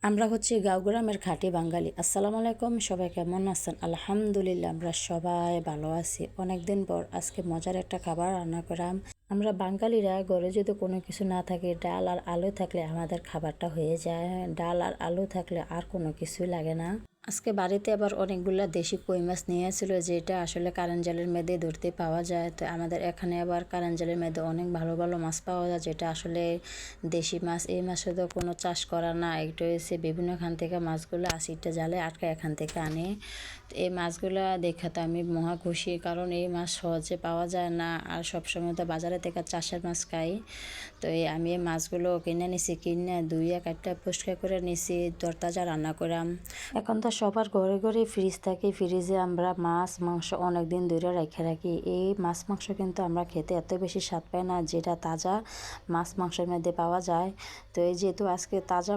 আমরা হচ্ছি গাঁওগ্রামের খাঁটি বাঙালি। আসসালামু আলাইকুম, সবাই কেমন আছেন? আলহামদুলিল্লাহ আমরা সবাই ভালো আছি। অনেকদিন পর আজকে মজার একটা খাবার রান্না করাম। আমরা বাঙালিরা ঘরে যদি কোনো কিছু না থাকে, ডাল আর আলু থাকলে আমাদের খাবারটা হয়ে যায়। ডাল আর আলু থাকলে আর কোনো কিছুই লাগে না। আজকে বাড়িতে আবার অনেকগুলা দেশি কই মাছ নিয়ে আসছিল, যেটা আসলে কারেন্ট জালের মধ্যে ধরতে পাওয়া যায়। তো আমাদের এখানে আবার কারেন্ট জালের মধ্যে অনেক ভালো ভালো মাছ পাওয়া যায়, যেটা আসলে দেশি মাছ। এই মাছে তো কোনো চাষ করা না, এটা হচ্ছে বিভিন্ন খান থেকে মাছগুলো আসিটা জালে আটকা এখান থেকে আনে। তো এই মাছগুলো দেখে তো আমি মহা খুশি, কারণ এই মাছ সহজে পাওয়া যায় না, আর সবসময় তো বাজারে থেকে চাষের মাছ খাই। তো আমি এই মাছগুলো কিনে নিছি, কিনে ধুইয়া কাটটা পরিষ্কার করে নিছি, তরতাজা রান্না করাম। এখন তো সবার ঘরে ঘরে ফ্রিজ থাকে, ফ্রিজে আমরা মাছ মাংস অনেক দিন ধরে রেখে রাখি। এই মাছ মাংস কিন্তু আমরা খেতে এত বেশি স্বাদ পাই না, যেটা তাজা মাছ মাংসের মধ্যে পাওয়া যায়। তো এই যেহেতু আজকে তাজা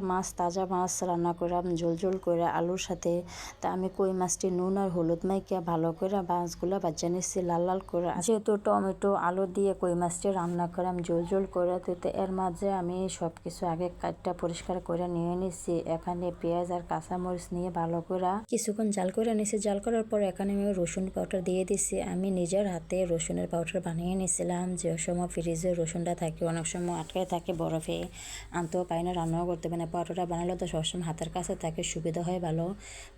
মাছ রান্না করাম ঝোল ঝোল করে আলুর সাথে। তা আমি কই মাছটি নুন আর হলুদ মাইকা ভালো করে মাছগুলো বাজা নিচ্ছি লাল লাল করে। যেহেতু টমেটো আলু দিয়ে কই মাছটি রান্না করাম ঝোল ঝোল করে, তো এর মাঝে আমি সব কিছু আগে কাটটা পরিষ্কার করে নিয়ে নিচ্ছি। এখানে পেঁয়াজ আর কাঁচামরিচ নিয়ে ভালো করে কিছুক্ষণ জাল করে নিছি। জাল করার পর এখানে আমি রসুন পাউডার দিয়ে দিছি। আমি নিজের হাতে রসুনের পাউডার বানিয়ে নিয়েছিলাম। যে সময় ফ্রিজে রসুনটা থাকে, অনেক সময় আটকায় থাকে বরফে, আনতেও পাই না, রান্নাও করতে পারি না। পাউডারটা বানালে তো সবসময় হাতের কাছে থাকে, সুবিধা হয় ভালো।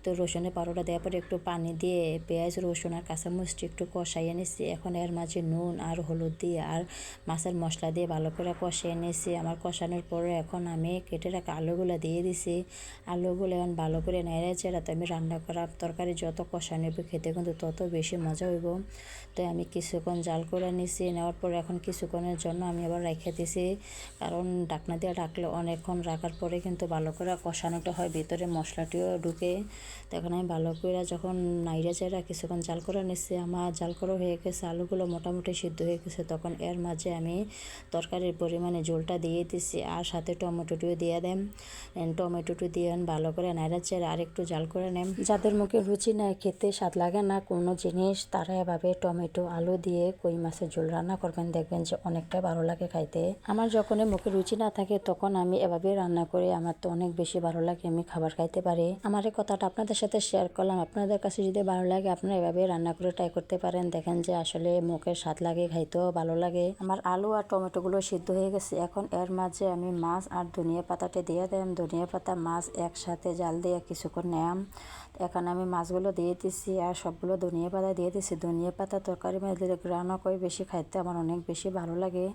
তো রসুনের পাউডারটা দেওয়ার পরে একটু পানি দিয়ে পেঁয়াজ রসুন আর কাঁচামরিচটি একটু কষাইয়ে নিছি। এখন এর মাঝে নুন আর হলুদ দিয়ে আর মাছের মশলা দিয়ে ভালো করে কষিয়ে নিয়েছি। আমার কষানোর পরে এখন আমি কেটে রাখা আলুগুলো দিয়ে দিছি। আলুগুলো এখন ভালো করে নেড়ে চেড়ে, তো আমি রান্না করা তরকারি যত কষানো হবে খেতে কিন্তু তত বেশি মজা হইব। তো আমি কিছুক্ষণ জাল করে নিছি। নেওয়ার পরে এখন কিছুক্ষণের জন্য আমি আবার রেখে দিছি, কারণ ঢাকনা দিয়ে রাখলে অনেকক্ষণ রাখার পরে কিন্তু ভালো করে কষানোটা হয়, ভিতরে মশলাটিও ঢুকে। তো এখন আমি ভালো করে যখন নাইড়া চেড়া কিছুক্ষণ জাল করে নিচ্ছি, আমার জাল করা হয়ে গেছে, আলুগুলো মোটামুটি সিদ্ধ হয়ে গেছে। তখন এর মাঝে আমি তরকারির পরিমাণে ঝোলটা দিয়ে দিচ্ছি, আর সাথে টমেটোটিও দিয়ে দেন। টমেটোটি দিয়ে ভালো করে নাইড়া চেড়ে আর একটু জাল করে নেন। যাদের মুখে রুচি নাই, খেতে স্বাদ লাগে না কোনো জিনিস, তারা এভাবে টমেটো আলু দিয়ে কই মাছের ঝোল রান্না করবেন, দেখবেন যে অনেকটা ভালো লাগে খাইতে। আমার যখন মুখে রুচি না থাকে তখন আমি এভাবে রান্না করি, আমার তো অনেক বেশি ভালো লাগে, আমি খাবার খাইতে পারি। আমার এই কথাটা আপনাদের সাথে শেয়ার করলাম। আপনাদের কাছে যদি ভালো লাগে আপনারা এভাবে রান্না করে ট্রাই করতে পারেন, দেখেন যে আসলে মুখের স্বাদ লাগে, খাইতেও ভালো লাগে। আমার আলু আর টমেটোগুলো সিদ্ধ হয়ে গেছে। এখন এর মাঝে আমি মাছ আর ধনিয়া পাতাটা দিয়ে দিলাম। ধনিয়া পাতা মাছ একসাথে জাল দিয়ে কিছুক্ষণ নেয়াম। এখানে আমি মাছগুলো দিয়ে দিচ্ছি আর সবগুলো ধনিয়া পাতা দিয়ে দিচ্ছি। ধনিয়া পাতা তরকারি মধ্যে রান্না করে বেশি খাইতে আমার অনেক বেশি ভালো লাগে।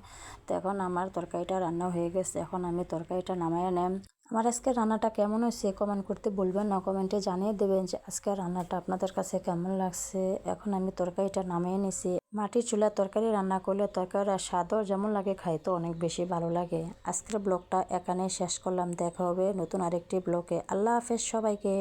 তো এখন আমার তরকারিটা রান্না হয়ে গেছে, এখন আমি তরকারিটা নামাইয়া নেম। আমার আজকে রান্নাটা কেমন হয়েছে কমেন্ট করতে বলবেন না, কমেন্টে জানিয়ে দেবেন যে আজকে রান্নাটা আপনাদের কাছে কেমন লাগছে। এখন আমি তরকারিটা নামিয়ে নিছি। মাটির চুলার তরকারি রান্না করলে তরকারির স্বাদও যেমন লাগে, খাইতে অনেক বেশি ভালো লাগে। আজকের ব্লগটা এখানে শেষ করলাম, দেখা হবে নতুন আরেকটি ব্লগে। আল্লাহ হাফেজ সবাইকে।